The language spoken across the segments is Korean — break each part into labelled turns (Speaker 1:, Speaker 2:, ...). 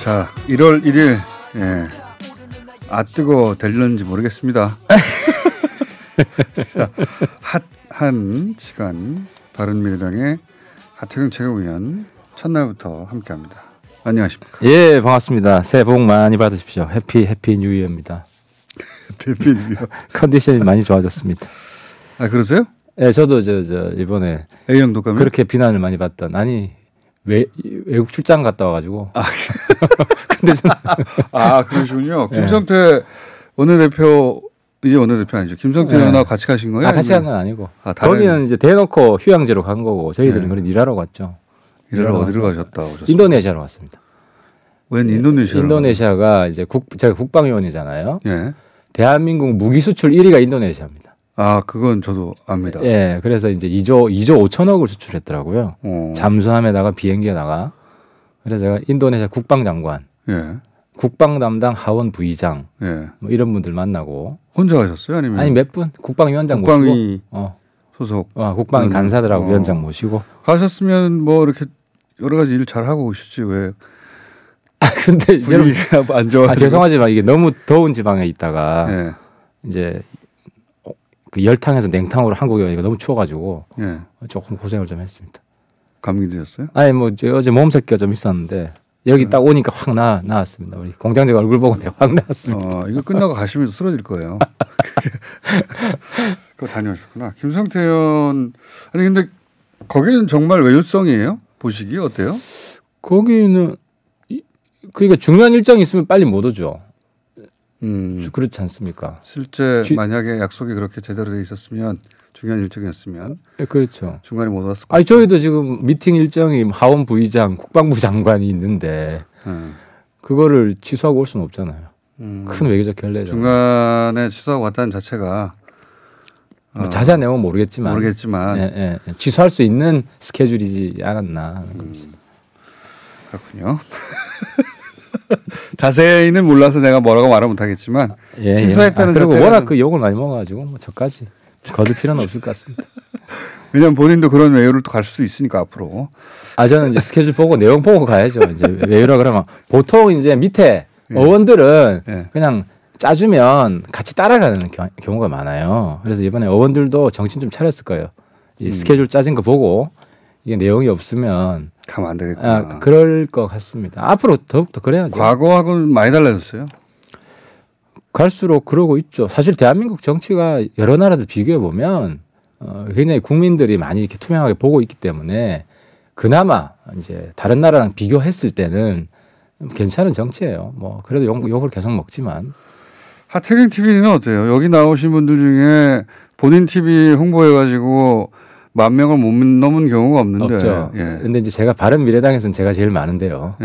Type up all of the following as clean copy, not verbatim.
Speaker 1: 자, 1월 1일 예. 뜨거 될는지 모르겠습니다. 자, 핫한 시간 바른미래당의 하태경 최고위원 첫날부터 함께합니다. 안녕하십니까?
Speaker 2: 예, 반갑습니다. 새해 복 많이 받으십시오. 해피 뉴 이어입니다.
Speaker 1: 해피 뉴 이어.
Speaker 2: 컨디션이 많이 좋아졌습니다.
Speaker 1: 아, 그러세요?
Speaker 2: 예, 저도 저 이번에
Speaker 1: A형 독감이
Speaker 2: 그렇게 비난을 많이 받던 외국 출장 갔다 와가지고. 근데 저는
Speaker 1: 그러시군요. 김성태 원내대표 이제 원내대표 아니죠? 김성태 의원하고 같이 가신 거예요?
Speaker 2: 같이 간 건 아니고.
Speaker 1: 다른...
Speaker 2: 거기는 이제 대놓고 휴양지로 간 거고 저희들은 그런 일하러 갔죠.
Speaker 1: 일하러 어디로 가셨다 오셨어요?
Speaker 2: 인도네시아로 왔습니다.
Speaker 1: 웬 인도네시아로?
Speaker 2: 인도네시아가 이제 제가 국방위원이잖아요.
Speaker 1: 예.
Speaker 2: 대한민국 무기 수출 1위가 인도네시아입니다.
Speaker 1: 아, 그건 저도 압니다.
Speaker 2: 예, 그래서 이제 2조 5천억을 수출했더라고요. 잠수함에다가 비행기에다가. 그래서 제가 인도네시아 국방장관,
Speaker 1: 예.
Speaker 2: 국방 담당 하원 부의장,
Speaker 1: 예.
Speaker 2: 뭐 이런 분들 만나고.
Speaker 1: 혼자 가셨어요, 아니면?
Speaker 2: 아니 몇 분? 국방위원장
Speaker 1: 국방위
Speaker 2: 모시고.
Speaker 1: 소속.
Speaker 2: 국방위 간사들하고 위원장 모시고.
Speaker 1: 가셨으면 뭐 이렇게 여러 가지 일 잘 하고 오시지 왜?
Speaker 2: 근데
Speaker 1: 분위기가 안 좋아.
Speaker 2: 죄송하지만 이게 너무 더운 지방에 있다가
Speaker 1: 예.
Speaker 2: 이제 그 열탕에서 냉탕으로 한국에 오니까 너무 추워가지고
Speaker 1: 예.
Speaker 2: 조금 고생을 좀 했습니다.
Speaker 1: 감기 드셨어요?
Speaker 2: 아니 뭐 어제 몸살기가 좀 있었는데 여기 딱 오니까 확 나왔습니다. 우리 공장장 얼굴 보고 내가 확 나왔습니다.
Speaker 1: 이거 끝나고 가시면 쓰러질 거예요. 그거 다녀오셨구나. 김성태 의원 아니 근데 거기는 정말 외유성이에요? 보시기 어때요?
Speaker 2: 거기는 그러니까 중요한 일정이 있으면 빨리 못 오죠. 그렇지 않습니까?
Speaker 1: 실제 만약에 약속이 그렇게 제대로 돼 있었으면 중요한 일정이었으면
Speaker 2: 그렇죠.
Speaker 1: 중간에 못 왔을 거예요.
Speaker 2: 아니 저희도 지금 미팅 일정이 하원 부의장, 국방부 장관이 있는데 그거를 취소하고 올 수는 없잖아요. 큰 외교적 결례죠.
Speaker 1: 중간에 취소하고 왔다는 자체가
Speaker 2: 뭐 자세한 내용은 모르겠지만
Speaker 1: 예.
Speaker 2: 취소할 수 있는 스케줄이지 않았나 하는 겁니다.
Speaker 1: 그렇군요. 자세히는 몰라서 내가 뭐라고 말은 못하겠지만 취소했다는
Speaker 2: 그리고
Speaker 1: 자체가
Speaker 2: 워낙 그 욕을 많이 먹어가지고 뭐 저까지 거둘 필요는 없을 것 같습니다.
Speaker 1: 왜냐하면 본인도 그런 외유를 또 갈 수 있으니까 앞으로.
Speaker 2: 저는 이제 스케줄 보고 내용 보고 가야죠. 이제 외유라 그러면 보통 이제 밑에 의원들은 그냥 짜주면 같이 따라가는 경우가 많아요. 그래서 이번에 의원들도 정신 좀 차렸을 거예요. 이 스케줄 짜진 거 보고 이게 내용이 없으면
Speaker 1: 가면 안 되겠구나.
Speaker 2: 그럴 것 같습니다. 앞으로 더욱더 그래야죠.
Speaker 1: 과거하고는 많이 달라졌어요.
Speaker 2: 갈수록 그러고 있죠. 사실 대한민국 정치가 여러 나라들 비교해 보면 굉장히 국민들이 많이 이렇게 투명하게 보고 있기 때문에 그나마 이제 다른 나라랑 비교했을 때는 괜찮은 정치예요. 뭐 그래도 욕을 계속 먹지만.
Speaker 1: 하태경 TV는 어때요? 여기 나오신 분들 중에 본인 TV 홍보해가지고 10,000명을 못 넘은 경우가 없는데.
Speaker 2: 없죠. 근데 이제 제가 바른미래당에서는 제가 제일 많은데요.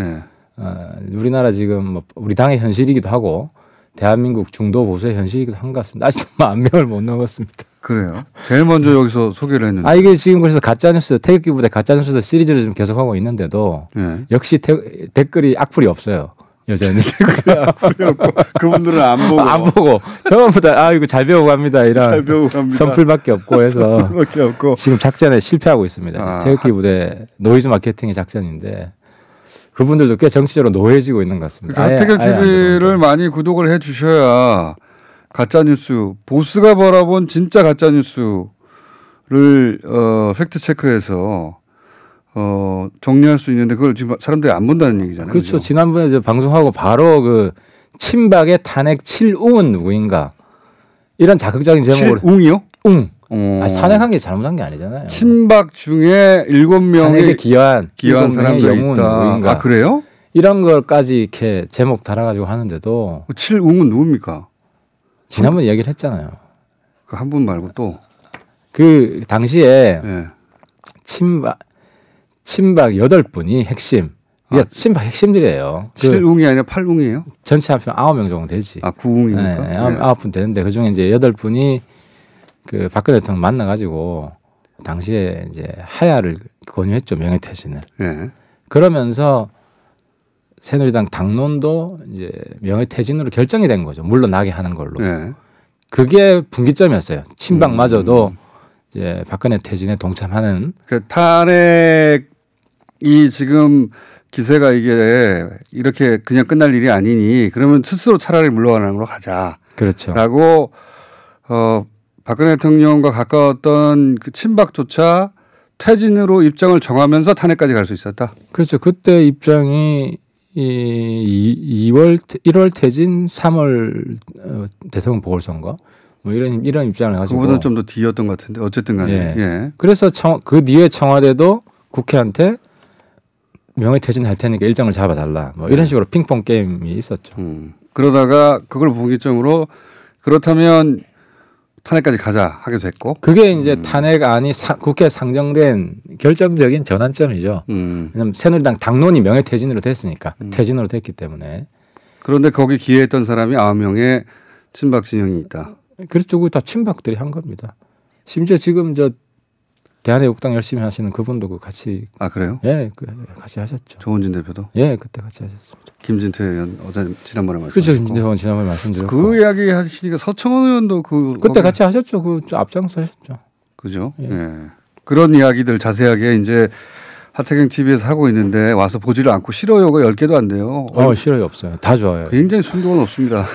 Speaker 2: 우리나라 지금 뭐 우리 당의 현실이기도 하고 대한민국 중도 보수의 현실이기도 한 것 같습니다. 아직도 10,000명을 못 넘었습니다.
Speaker 1: 그래요? 제일 먼저 여기서 소개를 했는데.
Speaker 2: 이게 지금 그래서 가짜뉴스, 태극기 부대 가짜뉴스 시리즈를 좀 계속하고 있는데도 역시 댓글이 악플이 없어요. 여전히.
Speaker 1: 악플이 없고 그분들은 안 보고.
Speaker 2: 안 보고. 전부 다 이거 잘 배우고 갑니다. 이런
Speaker 1: 잘 배우고 갑니다.
Speaker 2: 선풀밖에 없고 해서
Speaker 1: 선풀밖에 없고.
Speaker 2: 지금 작전에 실패하고 있습니다. 태극기 부대 노이즈 마케팅의 작전인데 그분들도 꽤 정치적으로 노예지고 있는 것 같습니다.
Speaker 1: 하태경 TV를 많이 구독을 해 주셔야 가짜뉴스, 보스가 바라본 진짜 가짜뉴스를 팩트체크해서 정리할 수 있는데 그걸 지금 사람들이 안 본다는 얘기잖아요.
Speaker 2: 그렇죠.
Speaker 1: 그죠?
Speaker 2: 지난번에 이제 방송하고 바로 그 친박의 탄핵 7웅은 누구인가 이런 자극적인 제목으로.
Speaker 1: 7웅이요?
Speaker 2: 웅. 탄핵한 게 잘못한 게 아니잖아요.
Speaker 1: 친박 중에 7명의
Speaker 2: 기여한
Speaker 1: 사람들이 있다.
Speaker 2: 누구인가.
Speaker 1: 그래요?
Speaker 2: 이런 걸까지 이렇게 제목 달아가지고 하는데도.
Speaker 1: 7웅은 누굽니까?
Speaker 2: 지난번 얘기를 했잖아요.
Speaker 1: 그 한 분 말고 또.
Speaker 2: 그 당시에 친박 8분이 핵심. 이게 친박 핵심들이에요.
Speaker 1: 7웅이 아니라 8웅이에요?
Speaker 2: 전체 합치면 9명 정도 되지.
Speaker 1: 9웅입니까?
Speaker 2: 9분 되는데 그중에 이제 8분이 그 박근혜 대통령 만나가지고 당시에 이제 하야를 권유했죠. 명예퇴진을. 그러면서 새누리당 당론도 이제 명예퇴진으로 결정이 된 거죠. 물러나게 하는 걸로. 그게 분기점이었어요. 친박마저도 이제 박근혜 퇴진에 동참하는.
Speaker 1: 그 탄핵이 지금 기세가 이게 이렇게 그냥 끝날 일이 아니니 그러면 스스로 차라리 물러가는 걸로 가자.
Speaker 2: 그렇죠.
Speaker 1: 라고 박근혜 대통령과 가까웠던 그 친박조차 퇴진으로 입장을 정하면서 탄핵까지 갈 수 있었다.
Speaker 2: 그렇죠. 그때 입장이 1월 퇴진, 3월 대통령 보궐선거 뭐 이런 입장을 가지고.
Speaker 1: 그보다 좀 더 뒤였던 것 같은데 어쨌든 간에.
Speaker 2: 예.
Speaker 1: 예.
Speaker 2: 그래서 그 뒤에 청와대도 국회한테 명예퇴진할 테니까 일정을 잡아달라. 뭐 이런 식으로 핑퐁 게임이 있었죠.
Speaker 1: 그러다가 그걸 분기점으로 그렇다면 탄핵까지 가자 하게 됐고.
Speaker 2: 그게 이제 탄핵안이 국회에 상정된 결정적인 전환점이죠. 왜냐하면 새누리당 당론이 명예퇴진으로 됐으니까. 퇴진으로 됐기 때문에.
Speaker 1: 그런데 거기 기여했던 사람이 9명의 친박 진영이 있다.
Speaker 2: 그렇죠. 그거 다 친박들이 한 겁니다. 심지어 지금 대한애국당 열심히 하시는 그분도 같이.
Speaker 1: 아 그래요?
Speaker 2: 예, 같이 하셨죠.
Speaker 1: 조원진 대표도.
Speaker 2: 예, 그때 같이 하셨습니다.
Speaker 1: 김진태 의원 지난번에 말씀.
Speaker 2: 그렇죠. 김진태 의원 지난번에 말씀드렸고.
Speaker 1: 그 이야기 하시니까 서청원 의원도
Speaker 2: 그때
Speaker 1: 거기...
Speaker 2: 같이 하셨죠. 그 앞장서 하셨죠.
Speaker 1: 그죠. 예. 예. 그런 이야기들 자세하게 이제 하태경 TV에서 하고 있는데 와서 보지를 않고 싫어요가 10개도 안 돼요.
Speaker 2: 싫어요 없어요. 다 좋아요.
Speaker 1: 굉장히 순도는 없습니다.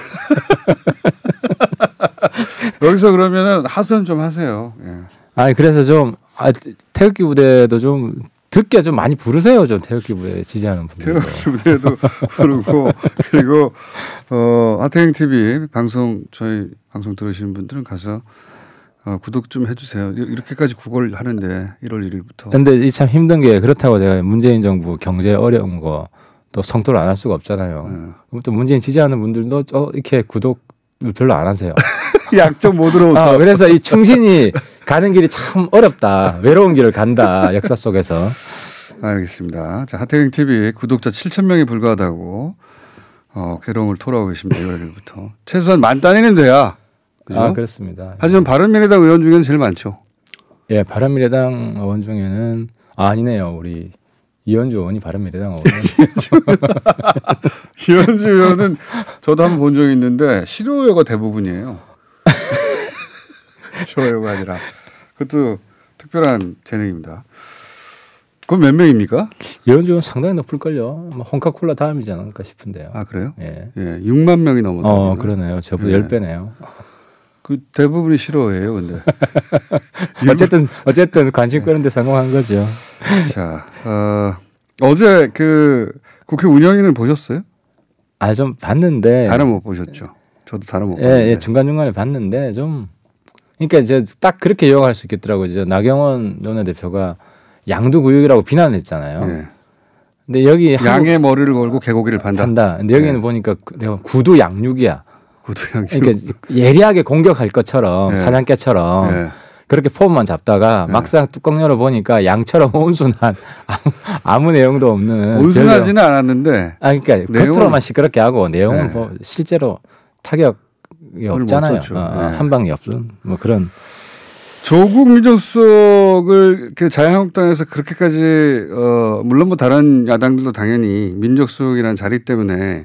Speaker 1: 여기서 그러면은 하소연 좀 하세요. 예.
Speaker 2: 아니 그래서 좀 태극기 부대도 좀 듣게 좀 많이 부르세요. 좀 태극기 부대 지지하는 분들.
Speaker 1: 태극기 부대도 부르고 그리고 하태경 TV 저희 방송 들으시는 분들은 가서 구독 좀 해주세요. 이렇게까지 구걸 하는데 1월 1일부터.
Speaker 2: 근데 이 참 힘든 게 그렇다고 제가 문재인 정부 경제 어려운 거 또 성토를 안 할 수가 없잖아요. 그럼 또 문재인 지지하는 분들도 이렇게 구독 별로 안 하세요.
Speaker 1: 약점 못 들어오다.
Speaker 2: 그래서 이 충신이 가는 길이 참 어렵다. 외로운 길을 간다. 역사 속에서.
Speaker 1: 알겠습니다. 자, 하태경 TV 구독자 7,000명이 불과하다고 괴로움을 토로하고 계십니다. 1월 1일부터. 최소한 10,000단위는 돼야. 그죠?
Speaker 2: 그렇습니다.
Speaker 1: 하지만 바른미래당 의원 중에는 제일 많죠.
Speaker 2: 예, 바른미래당 의원 중에는 아니네요. 우리 이현주 의원이 바른미래당 의원.
Speaker 1: 이현주 의원은 저도 한번 본 적이 있는데 싫어요가 대부분이에요. 좋아요가 아니라. 그것도 특별한 재능입니다. 그건 몇 명입니까?
Speaker 2: 이현주 의원 상당히 높을걸요. 홍카콜라 다음이지 않을까 싶은데요.
Speaker 1: 아 그래요?
Speaker 2: 예.
Speaker 1: 예, 6만 명이 넘었네요.
Speaker 2: 그러네요. 저보다 10배네요.
Speaker 1: 그 대부분이 싫어해요, 근데.
Speaker 2: 어쨌든 관심 끄는데 성공한 거죠.
Speaker 1: 자, 어제 그 국회 운영위는 보셨어요?
Speaker 2: 좀 봤는데.
Speaker 1: 다른 못 보셨죠. 저도 다른 못 봤는데.
Speaker 2: 예, 중간중간에 봤는데 좀. 그러니까 이제 딱 그렇게 요약할 수 있겠더라고요. 이제 나경원 원내대표가 양두구육이라고 비난했잖아요. 예. 근데 여기
Speaker 1: 양의 머리를 걸고 개고기를 판다.
Speaker 2: 근데 여기는 보니까 내가 구두양육이야.
Speaker 1: 구두양육.
Speaker 2: 그러니까 예리하게 공격할 것처럼 사냥개처럼 그렇게 폼만 잡다가 막상 뚜껑 열어 보니까 양처럼 온순한 아무 내용도 없는.
Speaker 1: 온순하지는 않았는데.
Speaker 2: 그러니까 겉으로만 시끄럽게 하고 내용은 뭐 실제로 타격이 없잖아요. 한 방이 없은 뭐 그런.
Speaker 1: 조국 민정수석을 자유한국당에서 그렇게까지 물론 뭐 다른 야당들도 당연히 민정수석이라는 자리 때문에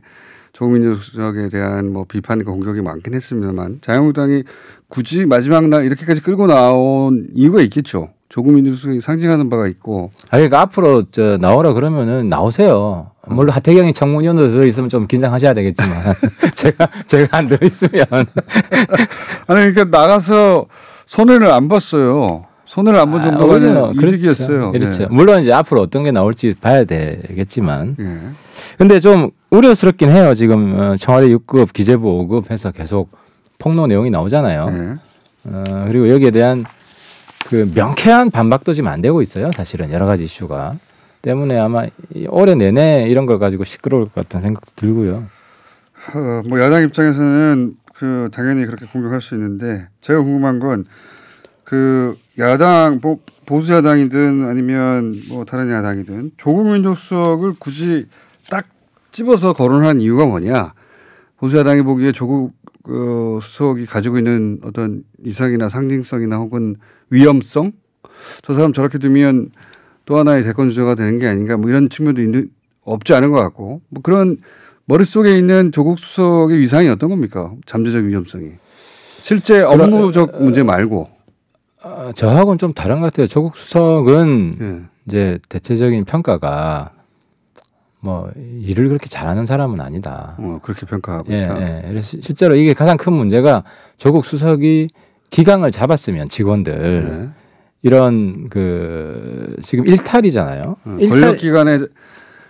Speaker 1: 조국 민정수석에 대한 뭐 비판과 공격이 많긴 했습니다만 자유한국당이 굳이 마지막 날 이렇게까지 끌고 나온 이유가 있겠죠. 조국 민정수석이 상징하는 바가 있고.
Speaker 2: 그러니까 앞으로 나오라 그러면은 나오세요. 물론 하태경이 청문위원으로 들어있으면 좀 긴장하셔야 되겠지만 제가 안 들어있으면.
Speaker 1: 그러니까 나가서 손해를 안 봤어요. 손해를 안 본 정도가 이득이었어요.
Speaker 2: 그렇죠. 물론 이제 앞으로 어떤 게 나올지 봐야 되겠지만. 근데 좀 우려스럽긴 해요. 지금 청와대 6급, 기재부 5급 해서 계속 폭로 내용이 나오잖아요. 그리고 여기에 대한 그 명쾌한 반박도 지금 안 되고 있어요. 사실은 여러 가지 이슈가. 때문에 아마 올해 내내 이런 걸 가지고 시끄러울 것 같다는 생각도 들고요.
Speaker 1: 뭐 야당 입장에서는 당연히 그렇게 공격할 수 있는데 제가 궁금한 건 야당 보수 야당이든 아니면 뭐 다른 야당이든 조국 민정수석을 굳이 딱 집어서 거론한 이유가 뭐냐? 보수 야당이 보기에 조국 수석이 가지고 있는 어떤 이상이나 상징성이나 혹은 위험성, 저 사람 저렇게 두면 또 하나의 대권 주자가 되는 게 아닌가? 뭐 이런 측면도 없지 않은 것 같고 뭐 그런 머릿속에 있는 조국 수석의 위상이 어떤 겁니까? 잠재적 위험성이. 실제 업무적 문제 말고.
Speaker 2: 저하고는 좀 다른 것 같아요. 조국 수석은 이제 대체적인 평가가 뭐 일을 그렇게 잘하는 사람은 아니다.
Speaker 1: 그렇게 평가하고
Speaker 2: 예,
Speaker 1: 있다.
Speaker 2: 예. 그래서 실제로 이게 가장 큰 문제가 조국 수석이 기강을 잡았으면 직원들 이런 그 지금 일탈이잖아요.
Speaker 1: 권력기관의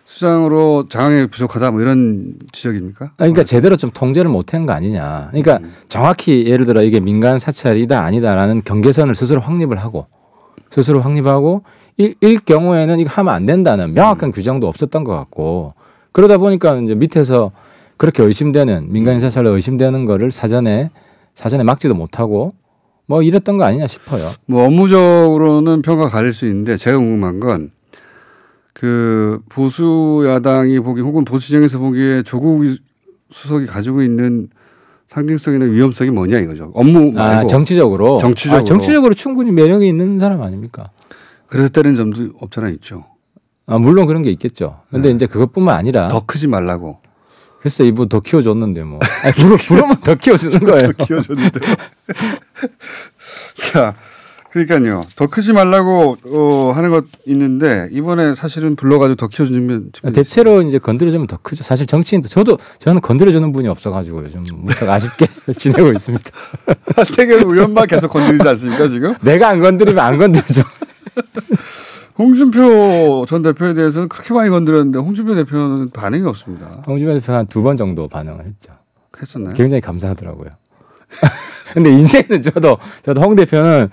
Speaker 1: 수장으로 장악이 부족하다 뭐 이런 지적입니까?
Speaker 2: 그러니까 제대로 좀 통제를 못한 거 아니냐. 그러니까 정확히 예를 들어 이게 민간 사찰이다 아니다라는 경계선을 스스로 확립하고 일 경우에는 이거 하면 안 된다는 명확한 규정도 없었던 것 같고 그러다 보니까 이제 밑에서 그렇게 의심되는 민간인 사찰로 의심되는 거를 사전에 막지도 못하고 뭐 이랬던 거 아니냐 싶어요.
Speaker 1: 뭐 업무적으로는 평가 갈릴 수 있는데 제가 궁금한 건 그 보수 야당이 보기 혹은 보수 진영에서 보기에 조국 수석이 가지고 있는 상징성이나 위험성이 뭐냐 이거죠. 업무 말고
Speaker 2: 정치적으로 충분히 매력이 있는 사람 아닙니까?
Speaker 1: 그래서 때리는 점도 없잖아 있죠.
Speaker 2: 물론 그런 게 있겠죠. 근데 이제 그것뿐만 아니라
Speaker 1: 더 크지 말라고.
Speaker 2: 글쎄 이분 더 키워줬는데 뭐. 부르면 더 키워주는 거예요.
Speaker 1: 더 키워줬는데. 자, 그러니까요. 더 크지 말라고 하는 것 있는데 이번에 사실은 불러가지고 더 키워준 측면.
Speaker 2: 대체로 이제 건드려주면 더 크죠. 사실 정치인도 저는 건드려주는 분이 없어가지고 요즘 무척 아쉽게 지내고 있습니다.
Speaker 1: 하태경 의원만 계속 건드리지 않습니까 지금?
Speaker 2: 내가 안 건드리면 안 건드려줘.
Speaker 1: 홍준표 전 대표에 대해서는 그렇게 많이 건드렸는데 홍준표 대표는 반응이 없습니다.
Speaker 2: 홍준표 대표가 한 2번 정도 반응을 했죠.
Speaker 1: 했었나요?
Speaker 2: 굉장히 감사하더라고요. 근데 인생은 저도 홍 대표는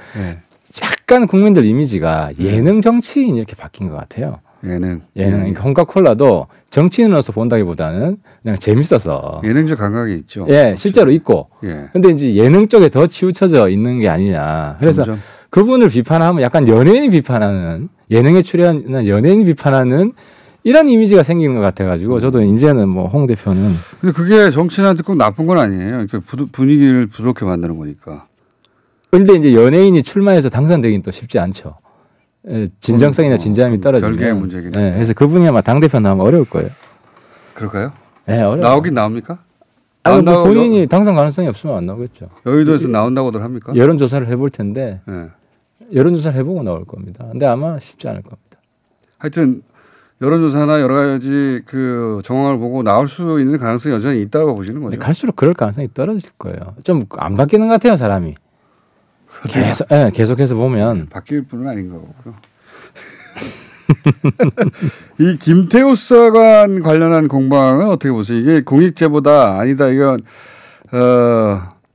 Speaker 2: 약간 국민들 이미지가 예능 정치인 이렇게 바뀐 것 같아요.
Speaker 1: 예능.
Speaker 2: 그러니까 홍카콜라도 정치인으로서 본다기보다는 그냥 재밌어서.
Speaker 1: 예능적 감각이 있죠.
Speaker 2: 예, 실제로 있고. 근데 이제 예능 쪽에 더 치우쳐져 있는 게 아니냐. 그래서
Speaker 1: 점점.
Speaker 2: 그분을 비판하면 약간 연예인이 비판하는 예능에 출연하는 연예인이 비판하는 이런 이미지가 생기는 것 같아가지고 저도 이제는 뭐 홍 대표는.
Speaker 1: 근데 그게 정치인한테 꼭 나쁜 건 아니에요. 그러니까 분위기를 부드럽게 만드는 거니까.
Speaker 2: 그런데 이제 연예인이 출마해서 당선되긴 또 쉽지 않죠. 진정성이나 진지함이 떨어지면.
Speaker 1: 별개의 문제긴 한데.
Speaker 2: 그래서 그분이 아마 당대표 나오면 어려울 거예요.
Speaker 1: 그럴까요?
Speaker 2: 네, 어려워요.
Speaker 1: 나오긴 나옵니까?
Speaker 2: 뭐 본인이 당선 가능성이 없으면 안 나오겠죠.
Speaker 1: 여의도에서 나온다고들 합니까?
Speaker 2: 여론조사를 해볼 텐데 여론조사를 해보고 나올 겁니다. 근데 아마 쉽지 않을 겁니다.
Speaker 1: 하여튼 여론조사나 여러 가지 그 정황을 보고 나올 수 있는 가능성이 여전히 있다고 보시는 거죠.
Speaker 2: 갈수록 그럴 가능성이 떨어질 거예요. 좀 안 바뀌는 것 같아요, 사람이. 계속해서 보면
Speaker 1: 바뀔 분은 아닌 거고요. 이 김태우 수사관 관련한 공방은 어떻게 보세요? 이게 공익제보다 아니다. 이건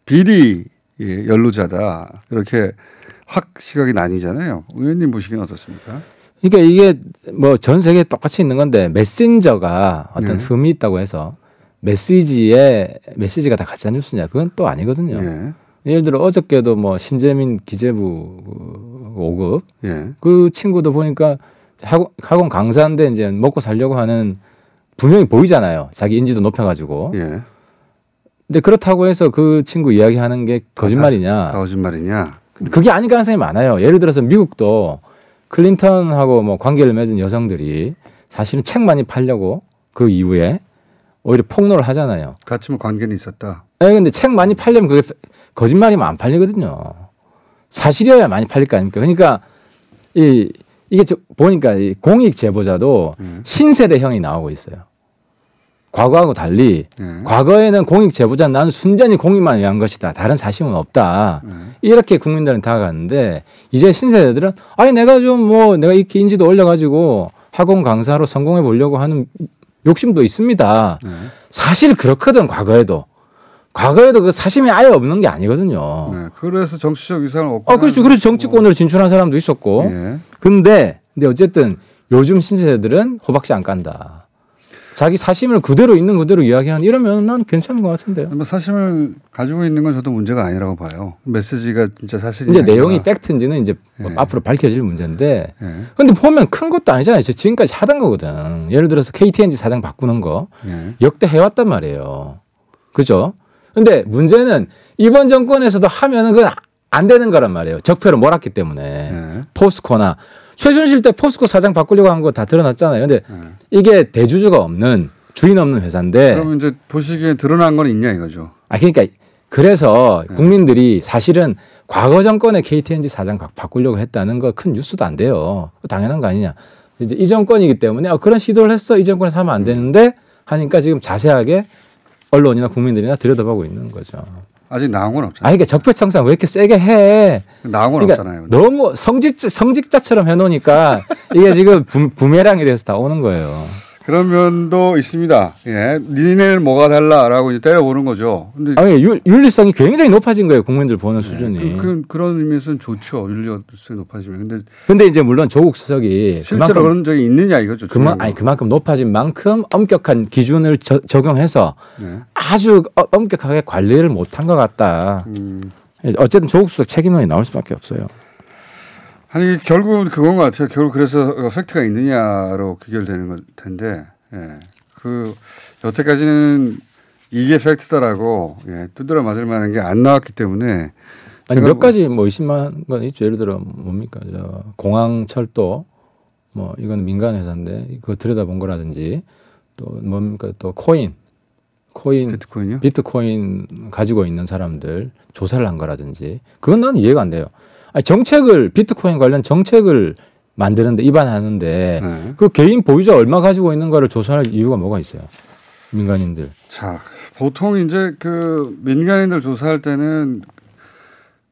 Speaker 1: 비리 연루자다. 이렇게 확 시각이 나뉘잖아요. 의원님 보시기는 어떻습니까?
Speaker 2: 그러니까 이게 뭐 전 세계에 똑같이 있는 건데 메신저가 어떤 흠이 있다고 해서 메시지가 다 가짜 뉴스냐? 그건 또 아니거든요. 예를 들어 어저께도 뭐 신재민 기재부 5급 그 친구도 보니까 학원 강사인데 이제 먹고 살려고 하는 분명히 보이잖아요. 자기 인지도 높여가지고. 근데 그렇다고 해서 그 친구 이야기하는 게 거짓말이냐?
Speaker 1: 거짓말이냐?
Speaker 2: 그게 아닐 가능성이 많아요. 예를 들어서 미국도 클린턴하고 뭐 관계를 맺은 여성들이 사실은 책 많이 팔려고 그 이후에 오히려 폭로를 하잖아요.
Speaker 1: 같이 뭐 관계는 있었다.
Speaker 2: 네, 근데 책 많이 팔려면 그게 거짓말이면 안 팔리거든요. 사실이어야 많이 팔릴 거 아닙니까? 그러니까 이게 보니까 이 공익 제보자도 신세대형이 나오고 있어요. 과거하고 달리 과거에는 공익 제보자는 나는 순전히 공익만 위한 것이다. 다른 사심은 없다. 이렇게 국민들은 다가갔는데 이제 신세대들은 아니 내가 이렇게 인지도 올려가지고 학원 강사로 성공해 보려고 하는 욕심도 있습니다. 사실 그렇거든 과거에도 그 사심이 아예 없는 게 아니거든요.
Speaker 1: 그래서 정치적 위상을 얻고.
Speaker 2: 그래서 정치권으로 진출한 사람도 있었고. 근데 어쨌든 요즘 신세대들은 호박씨 안 깐다. 자기 사심을 그대로 있는 그대로 이야기하는 이러면 난 괜찮은 것 같은데요.
Speaker 1: 사심을 가지고 있는 건 저도 문제가 아니라고 봐요. 메시지가 진짜 사실이
Speaker 2: 이제 내용이 팩트인지는 이제 앞으로 밝혀질 문제인데. 그런데 보면 큰 것도 아니잖아요. 지금까지 하던 거거든. 예를 들어서 KTNG 사장 바꾸는 거 역대 해왔단 말이에요. 그죠? 근데 문제는 이번 정권에서도 하면은 그건 안 되는 거란 말이에요. 적폐로 몰았기 때문에. 포스코나 최순실 때 포스코 사장 바꾸려고 한 거 다 드러났잖아요. 근데 이게 대주주가 없는 주인 없는 회사인데.
Speaker 1: 그러면 이제 보시기에 드러난 건 있냐 이거죠.
Speaker 2: 그러니까 그래서 국민들이 사실은 과거 정권의 KTNG 사장 바꾸려고 했다는 거 큰 뉴스도 안 돼요. 당연한 거 아니냐. 이제 이 정권이기 때문에 그런 시도를 했어. 이 정권에서 하면 안 되는데 하니까 지금 자세하게 언론이나 국민들이나 들여다보고 있는 거죠.
Speaker 1: 아직 나온 건 없잖아요.
Speaker 2: 아니, 그러니까 적폐청산 왜 이렇게 세게 해?
Speaker 1: 나온 건
Speaker 2: 그러니까
Speaker 1: 없잖아요.
Speaker 2: 너무 성직자처럼 해놓으니까 이게 지금 부메랑이 돼서 다 오는 거예요.
Speaker 1: 그런 면도 있습니다. 예, 니네는 뭐가 달라라고 이제 때려보는 거죠. 근데
Speaker 2: 아니, 윤리성이 굉장히 높아진 거예요. 국민들 보는 수준이.
Speaker 1: 그런 의미에서는 좋죠. 윤리성이 높아지면.
Speaker 2: 근데 이제 물론 조국 수석이
Speaker 1: 실제로 그런 적이 있느냐 이거죠.
Speaker 2: 그만큼 높아진 만큼 엄격한 기준을 적용해서 네. 아주 엄격하게 관리를 못한 것 같다. 어쨌든 조국 수석 책임론이 나올 수밖에 없어요.
Speaker 1: 아니 결국은 그건 것 같아요. 결국 그래서 팩트가 있느냐로 귀결되는 걸 텐데, 예. 그 여태까지는 이게 팩트다라고 두드려 맞을 만한 게 안 나왔기 때문에
Speaker 2: 아니 몇 가지 뭐 의심한 건 있죠. 예를 들어 뭡니까 공항 철도 뭐 이건 민간 회사인데 그거 들여다본 거라든지 또 뭡니까 또 코인
Speaker 1: 비트코인이요?
Speaker 2: 비트코인 가지고 있는 사람들 조사를 한 거라든지 그건 난 이해가 안 돼요. 아니, 정책을 비트코인 관련 정책을 만드는데 입안하는데 그 개인 보유자 얼마 가지고 있는 거를 조사할 이유가 뭐가 있어요? 민간인들.
Speaker 1: 자, 보통 이제 그 민간인들 조사할 때는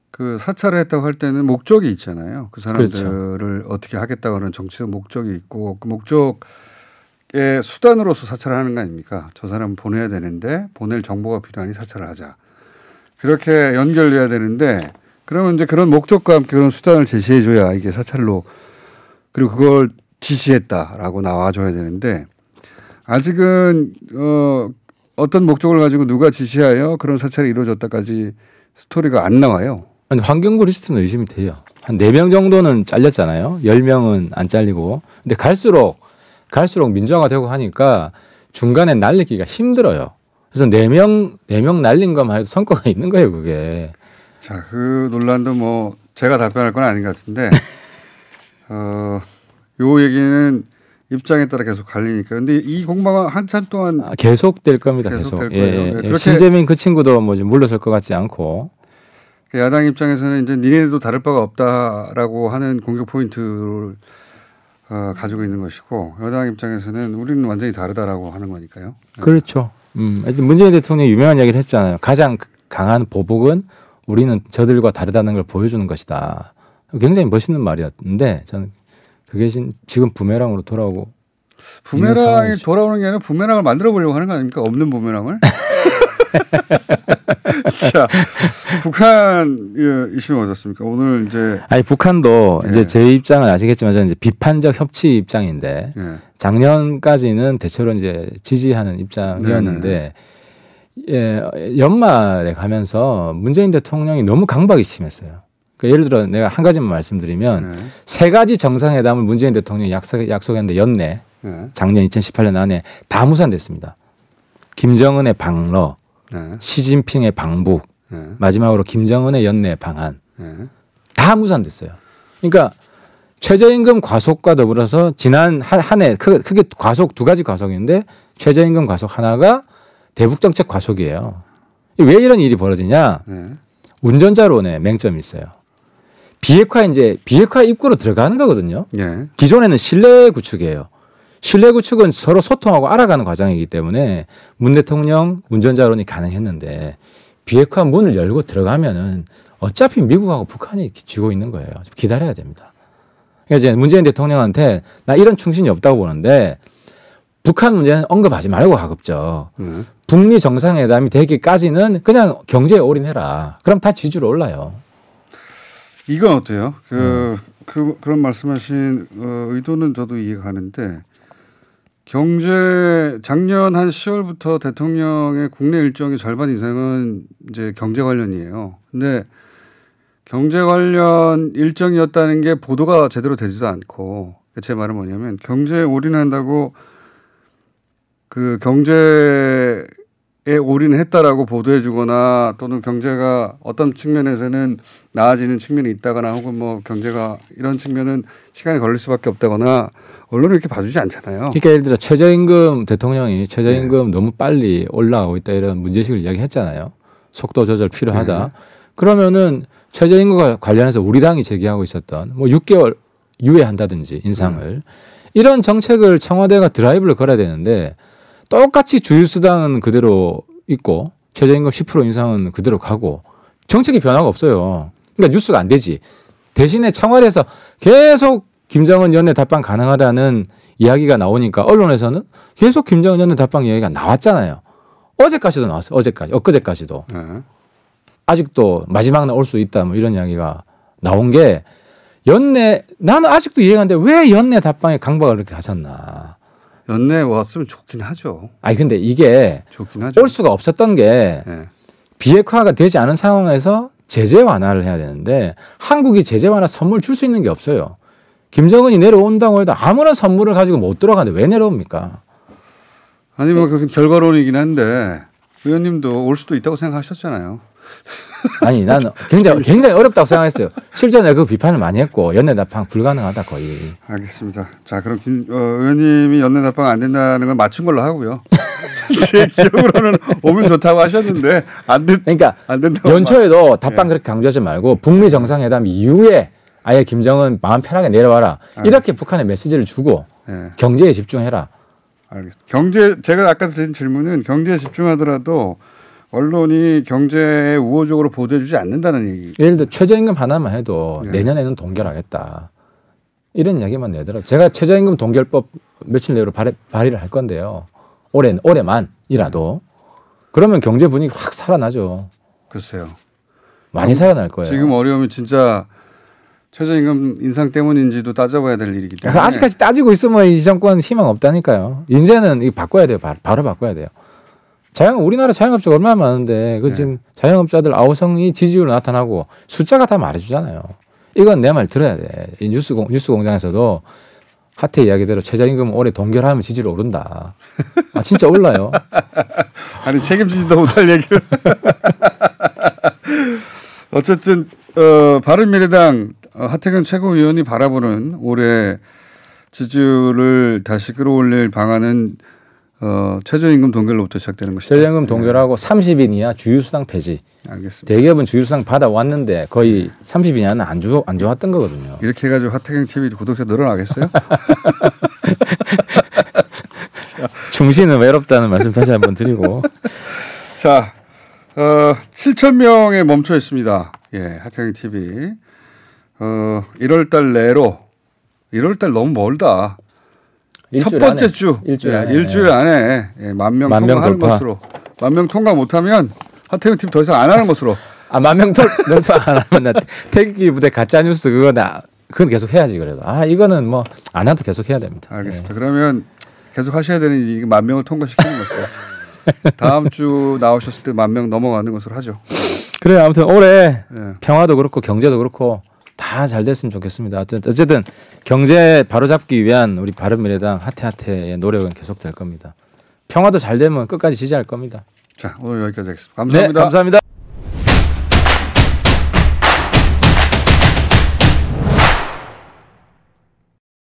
Speaker 1: 그 사찰을 했다고 할 때는 목적이 있잖아요. 그 사람들을 그렇죠. 어떻게 하겠다고 하는 정치적 목적이 있고 그 목적의 수단으로서 사찰을 하는 거 아닙니까? 저 사람 보내야 되는데 보낼 정보가 필요하니 사찰을 하자. 그렇게 연결돼야 되는데 그러면 이제 그런 목적과 함께 그런 수단을 제시해 줘야 이게 사찰로 그리고 그걸 지시했다라고 나와줘야 되는데 아직은 어떤 목적을 가지고 누가 지시하여 그런 사찰이 이루어졌다까지 스토리가 안 나와요.
Speaker 2: 아니, 환경부 리스트는 의심이 돼요. 한 4명 정도는 잘렸잖아요. 10명은 안 잘리고. 근데 갈수록 민주화가 되고 하니까 중간에 날리기가 힘들어요. 그래서 4명 날린 것만 해도 성과가 있는 거예요, 그게.
Speaker 1: 자, 그 논란도 뭐 제가 답변할 건 아닌 것 같은데 요 얘기는 입장에 따라 계속 갈리니까. 근데 이 공방은 한참 동안
Speaker 2: 계속 될 겁니다. 계속.
Speaker 1: 될 거예요.
Speaker 2: 예. 신재민 그 친구도 뭐 물러설 것 같지 않고.
Speaker 1: 야당 입장에서는 이제 니네도 다를 바가 없다라고 하는 공격 포인트를 가지고 있는 것이고 여당 입장에서는 우리는 완전히 다르다라고 하는 거니까요.
Speaker 2: 그렇죠. 문재인 대통령이 유명한 이야기를 했잖아요. 가장 강한 보복은 우리는 저들과 다르다는 걸 보여주는 것이다. 굉장히 멋있는 말이었는데 저는 그게 지금 부메랑으로 돌아오고
Speaker 1: 부메랑이 돌아오는 게 아니라 부메랑을 만들어 보려고 하는 거 아닙니까? 없는 부메랑을. 자, 북한 이슈는 어떻습니까? 오늘 이제
Speaker 2: 북한도 이제 제 입장은 아시겠지만 저는 이제 비판적 협치 입장인데 작년까지는 대체로 이제 지지하는 입장이었는데 연말에 가면서 문재인 대통령이 너무 강박이 심했어요. 그러니까 예를 들어 내가 한 가지만 말씀드리면 3가지 정상회담을 문재인 대통령이 약속했는데 연내 작년 2018년 안에 다 무산됐습니다. 김정은의 방러, 시진핑의 방북, 마지막으로 김정은의 연내 방한 다 무산됐어요. 그러니까 최저임금 과속과 더불어서 지난 한 해 크게 과속 2가지 과속인데 최저임금 과속 하나가 대북정책 과속이에요. 왜 이런 일이 벌어지냐? 운전자론에 맹점이 있어요. 비핵화 입구로 들어가는 거거든요. 기존에는 신뢰 구축이에요. 신뢰 구축은 서로 소통하고 알아가는 과정이기 때문에 문 대통령 운전자론이 가능했는데 비핵화 문을 열고 들어가면은 어차피 미국하고 북한이 쥐고 있는 거예요. 좀 기다려야 됩니다. 그래서 이제 문재인 대통령한테 나 이런 충신이 없다고 보는데 북한 문제는 언급하지 말고 가급적 북미 정상회담이 되기까지는 그냥 경제에 올인해라. 그럼 다 지지로 올라요.
Speaker 1: 이건 어때요? 그런 말씀하신 의도는 저도 이해가 가는데 작년 한 10월부터 대통령의 국내 일정의 절반 이상은 이제 경제 관련이에요. 근데 경제 관련 일정이었다는 게 보도가 제대로 되지도 않고 제 말은 뭐냐면 경제에 올인한다고 그 경제에 올인했다라고 보도해 주거나 또는 경제가 어떤 측면에서는 나아지는 측면이 있다거나 혹은 뭐 경제가 이런 측면은 시간이 걸릴 수밖에 없다거나 언론이 이렇게 봐주지 않잖아요.
Speaker 2: 그러니까 예를 들어 대통령이 최저임금 너무 빨리 올라가고 있다 이런 문제식을 이야기했잖아요. 속도 조절 필요하다. 그러면은 최저임금과 관련해서 우리 당이 제기하고 있었던 뭐 6개월 유예한다든지 인상을 이런 정책을 청와대가 드라이브를 걸어야 되는데 똑같이 주휴수당은 그대로 있고 최저임금 10% 인상은 그대로 가고 정책이 변화가 없어요. 그러니까 뉴스가 안 되지. 대신에 청와대에서 계속 김정은 연내 답방 가능하다는 이야기가 나오니까 언론에서는 계속 김정은 연내 답방 이야기가 나왔잖아요. 어제까지도 나왔어요. 어제까지, 엊그제까지도. 아직도 마지막 날 올 수 있다 뭐 이런 이야기가 나온 게 연내 나는 아직도 이해가 안 돼. 왜 연내 답방에 강박을 그렇게 하셨나.
Speaker 1: 연내 왔으면 좋긴 하죠.
Speaker 2: 아니 근데 이게
Speaker 1: 좋긴 하죠.
Speaker 2: 올 수가 없었던 게 비핵화가 되지 않은 상황에서 제재 완화를 해야 되는데 한국이 제재 완화 선물 줄 수 있는 게 없어요. 김정은이 내려온다고 해도 아무런 선물을 가지고 못 들어가는데 왜 내려옵니까?
Speaker 1: 아니 뭐 그건 결과론이긴 한데 의원님도 올 수도 있다고 생각하셨잖아요.
Speaker 2: 아니 나는 굉장히 어렵다고 생각했어요. 실제 내가 그 비판을 많이 했고 연내 답방 불가능하다 거의.
Speaker 1: 알겠습니다. 자 그럼 의원님이 연내 답방 안 된다는 걸 맞춘 걸로 하고요. 제 기억으로는 오면 좋다고 하셨는데
Speaker 2: 그러니까
Speaker 1: 안 된다고
Speaker 2: 연초에도 답방 그렇게 강조하지 말고 북미 정상회담 이후에 아예 김정은 마음 편하게 내려와라. 이렇게 북한에 메시지를 주고 경제에 집중해라.
Speaker 1: 알겠습니다. 제가 아까 드린 질문은 경제에 집중하더라도 언론이 경제에 우호적으로 보도해주지 않는다는 얘기.
Speaker 2: 예를 들어 최저임금 하나만 해도 내년에는 동결하겠다. 이런 이야기만 내더라도 제가 최저임금 동결법 며칠 내로 발의를 할 건데요. 올해만이라도 그러면 경제 분위기 확 살아나죠.
Speaker 1: 글쎄요.
Speaker 2: 많이 살아날 거예요.
Speaker 1: 지금 어려움이 진짜 최저임금 인상 때문인지도 따져봐야 될 일이기 때문에.
Speaker 2: 아직까지 따지고 있으면 이 정권 희망 없다니까요. 이제는 이거 바꿔야 돼요. 바로 바꿔야 돼요. 우리나라 자영업자가 얼마나 많은데 지금 자영업자들 아우성이 지지율로 나타나고 숫자가 다 말해주잖아요. 이건 내 말 들어야 돼. 이 뉴스 공장에서도 하태 이야기대로 최저임금 올해 동결하면 지지율 오른다. 아 진짜 올라요.
Speaker 1: 아니 책임지지도 못할 얘기를. 어쨌든 바른미래당 하태경 최고위원이 바라보는 올해 지지율을 다시 끌어올릴 방안은 최저임금 동결로부터 시작되는 것이다.
Speaker 2: 최저임금 동결하고 30인 이하 주휴수당 폐지.
Speaker 1: 알겠습니다.
Speaker 2: 대기업은 주휴수당 받아왔는데 거의 30인 이하는 안 좋았던 거거든요.
Speaker 1: 이렇게 해가지고 하태경 TV 구독자 늘어나겠어요?
Speaker 2: 중시는 외롭다는 말씀 다시 한번 드리고.
Speaker 1: 자, 7,000명에 멈춰 있습니다. 예, 하태경 TV. 1월달 내로 1월달 너무 멀다. 첫 번째
Speaker 2: 안에.
Speaker 1: 주
Speaker 2: 일주일
Speaker 1: 안에 10,000명 통과하는 것으로 10,000명 통과 못하면 하태경 TV 더 이상 안 하는 것으로.
Speaker 2: 10,000명 통과 안 하면 태극기 부대 가짜 뉴스 그건 계속 해야지 그래도. 이거는 뭐 안 해도 계속 해야 됩니다.
Speaker 1: 알겠습니다. 그러면 계속 하셔야 되는 이 10,000명을 통과시키는 것으로 다음 주 나오셨을 때 10,000명 넘어가는 것으로 하죠.
Speaker 2: 그래 아무튼 올해 평화도 그렇고 경제도 그렇고 다 잘 됐으면 좋겠습니다. 어쨌든 경제 바로잡기 위한 우리 바른미래당 하태의 노력은 계속될 겁니다. 평화도 잘 되면 끝까지 지지할 겁니다.
Speaker 1: 자 오늘 여기까지 하겠습니다. 감사합니다.
Speaker 2: 네, 감사합니다.